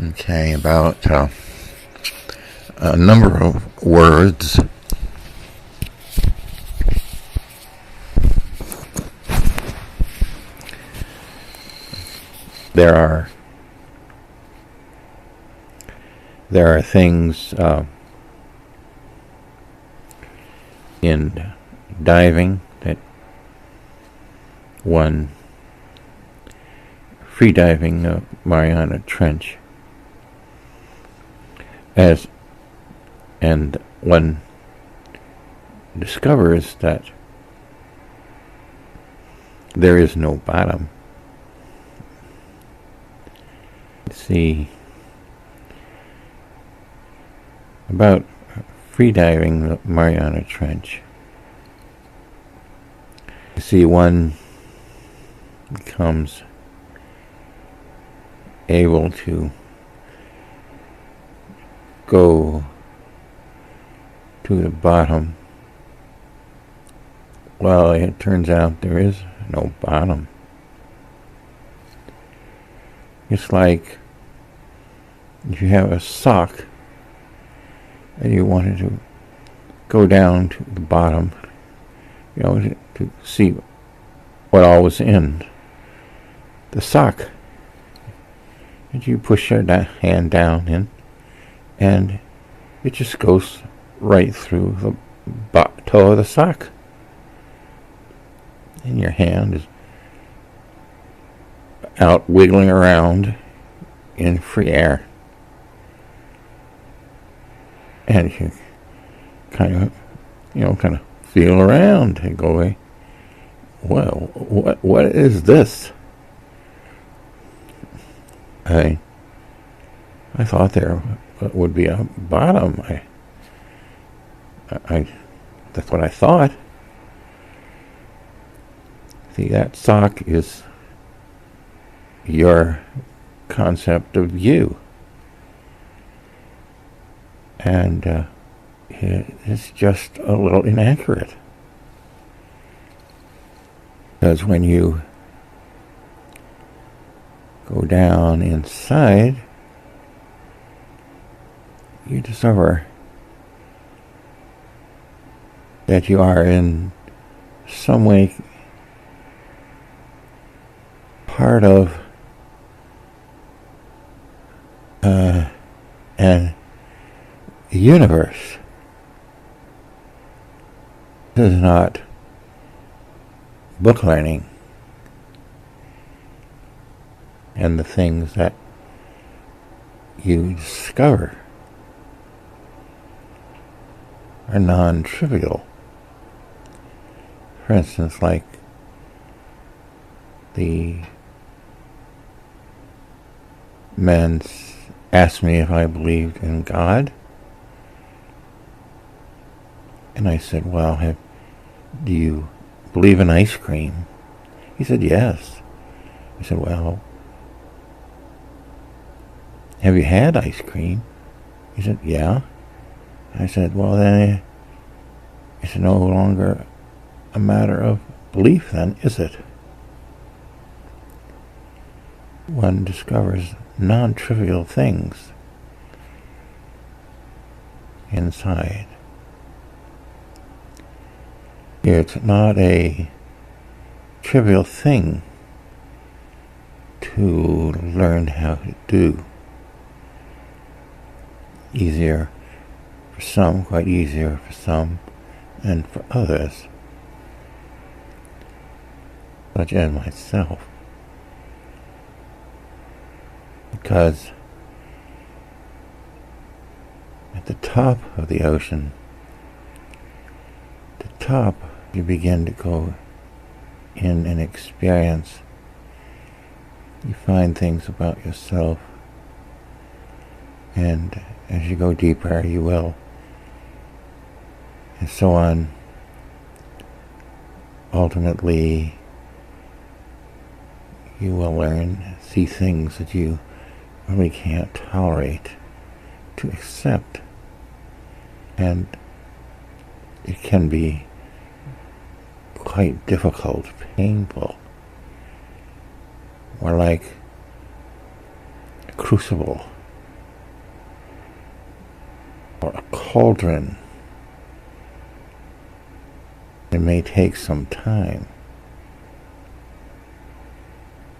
Okay, about a number of words. There are things in diving that one free diving the Mariana Trench and one discovers that there is no bottom. See, about freediving the Mariana Trench, you see, one becomes able to go to the bottom. Well, it turns out there is no bottom. It's like if you have a sock and you wanted to go down to the bottom, to see what all was in the sock. And you push your hand down in, and it just goes right through the toe of the sock. And your hand is out wiggling around in free air. And you kind of feel around and go, well, what is this? I thought there would be a bottom. That's what I thought. See, that sock is your concept of you. And it's just a little inaccurate. Because when you go down inside, you discover that you are in some way part of an universe. This is not book learning. And the things that you discover are non-trivial. For instance, like the man asked me if I believed in God. And I said, well, do you believe in ice cream? He said, yes. I said, well, have you had ice cream? He said, yeah. I said, well, then it's no longer a matter of belief, then, is it? One discovers non-trivial things inside. It's not a trivial thing to learn how to do. Easier for some, quite easier for some, and for others, such as myself. Because at the top of the ocean, you begin to go in and experience. You find things about yourself, and as you go deeper, you will, and so on. Ultimately, you will learn, see things that you really can't tolerate to accept, and it can be quite difficult, painful, or like a crucible or a cauldron. It may take some time,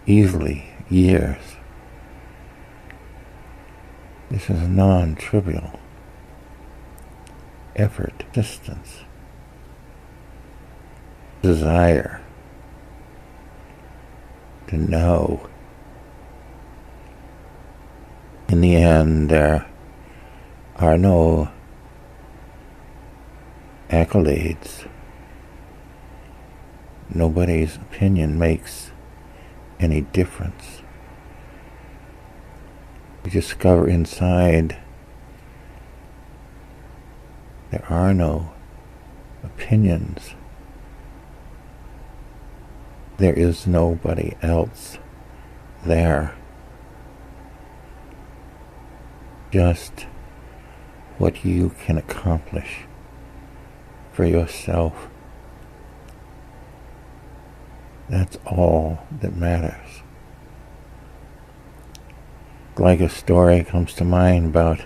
easily years. This is non-trivial effort, distance, desire to know. In the end, there are no accolades. Nobody's opinion makes any difference. You discover inside there are no opinions. There is nobody else there. Just what you can accomplish for yourself. That's all that matters. Like a story comes to mind about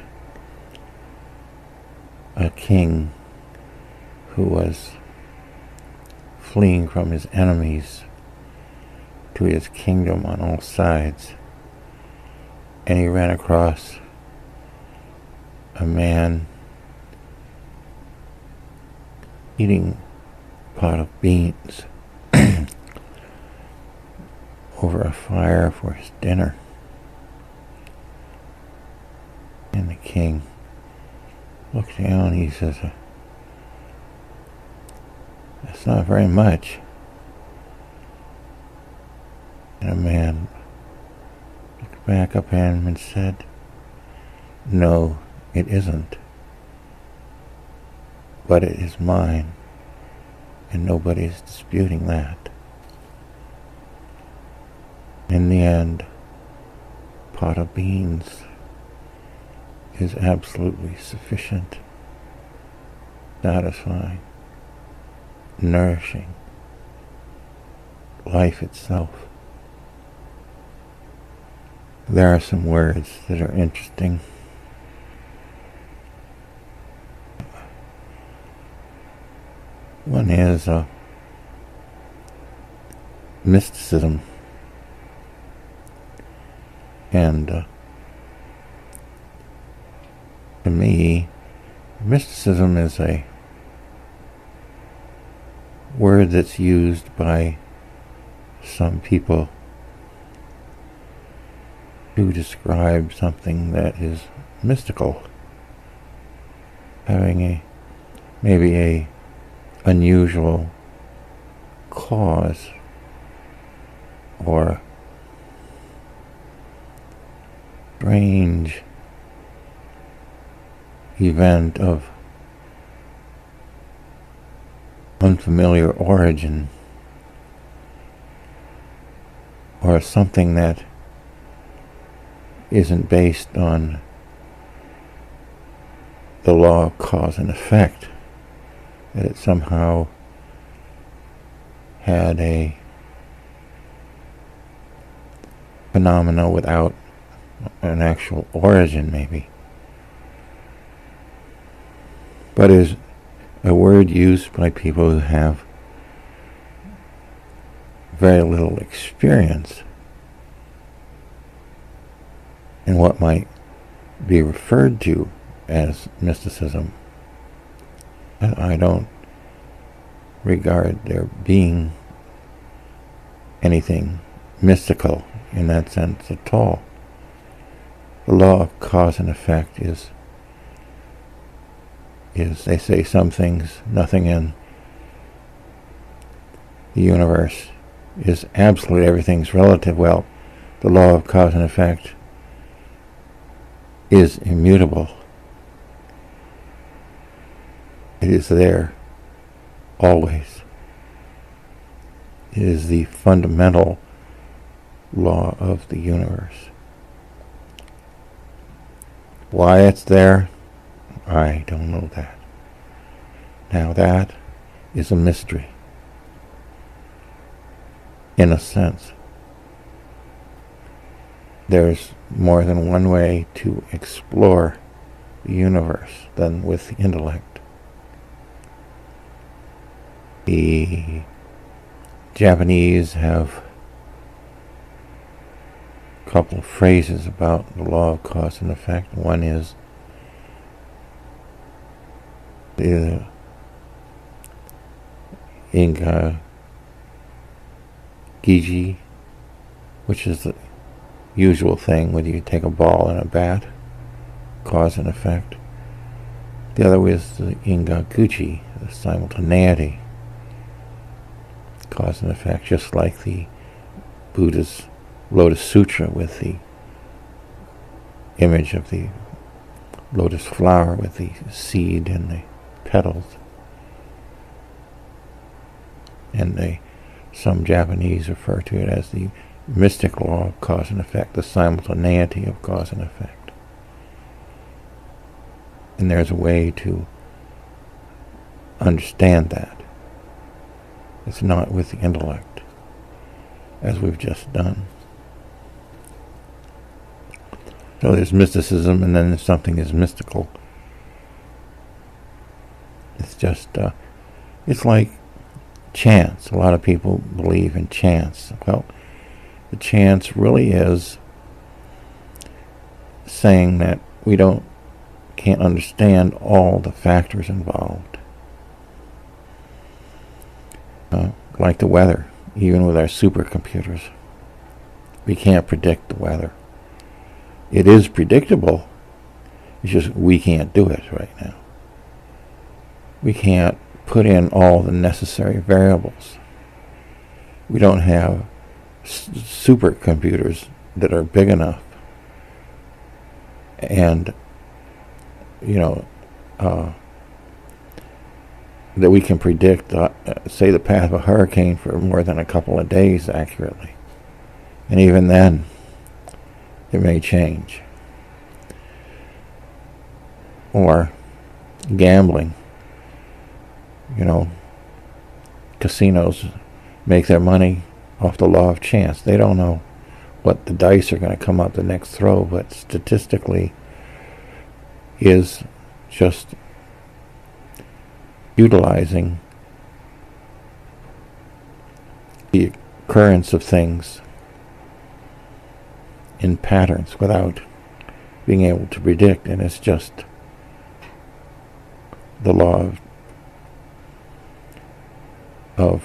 a king who was fleeing from his enemies to his kingdom on all sides, and he ran across a man eating a pot of beans over a fire for his dinner. And the king looked down, he says, "That's not very much." And a man looked back up at him and said, "No, it isn't. But it is mine, and nobody's disputing that." In the end, a pot of beans is absolutely sufficient, satisfying, nourishing, life itself. There are some words that are interesting. One is mysticism. And to me, mysticism is a word that's used by some people to describe something that is mystical, having maybe a unusual cause or strange event of unfamiliar origin, or something that isn't based on the law of cause and effect, that it somehow had a phenomena without an actual origin, maybe, but is a word used by people who have very little experience in what might be referred to as mysticism. I don't regard there being anything mystical in that sense at all. The law of cause and effect is they say some things, nothing in the universe is absolute, everything's relative. Well, the law of cause and effect is immutable. It is there always. It is the fundamental law of the universe. Why it's there, I don't know that. Now that is a mystery, in a sense. There's more than one way to explore the universe than with the intellect. The Japanese have a couple of phrases about the law of cause and effect. One is the Inga Giji, which is the usual thing when you take a ball and a bat, cause and effect. The other is the Inga Guji, the simultaneity, cause and effect, just like the Buddha's Lotus Sutra with the image of the lotus flower with the seed and the petals. And some Japanese refer to it as the mystic law of cause and effect, the simultaneity of cause and effect. And there's a way to understand that. It's not with the intellect, as we've just done. So there's mysticism, and then there's something is mystical. It's just, it's like chance. A lot of people believe in chance. Well, the chance really is saying that we can't understand all the factors involved. Like the weather, even with our supercomputers, we can't predict the weather. It is predictable, it's just we can't do it right now. We can't put in all the necessary variables. We don't have supercomputers that are big enough and that we can predict, say, the path of a hurricane for more than a couple of days accurately. And even then, it may change. Or gambling. Casinos make their money off the law of chance. They don't know what the dice are going to come up the next throw, but statistically is just utilizing the occurrence of things in patterns without being able to predict, and it's just the law of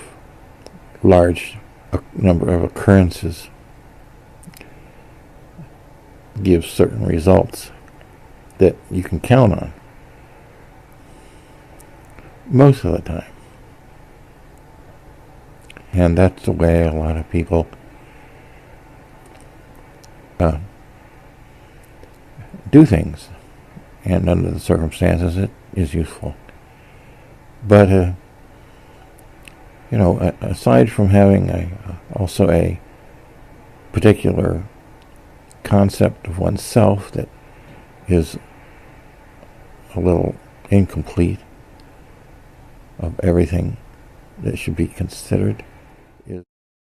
large number of occurrences gives certain results that you can count on most of the time. And that's the way a lot of people do things, and under the circumstances it is useful. But aside from having also a particular concept of oneself that is a little incomplete of everything that should be considered,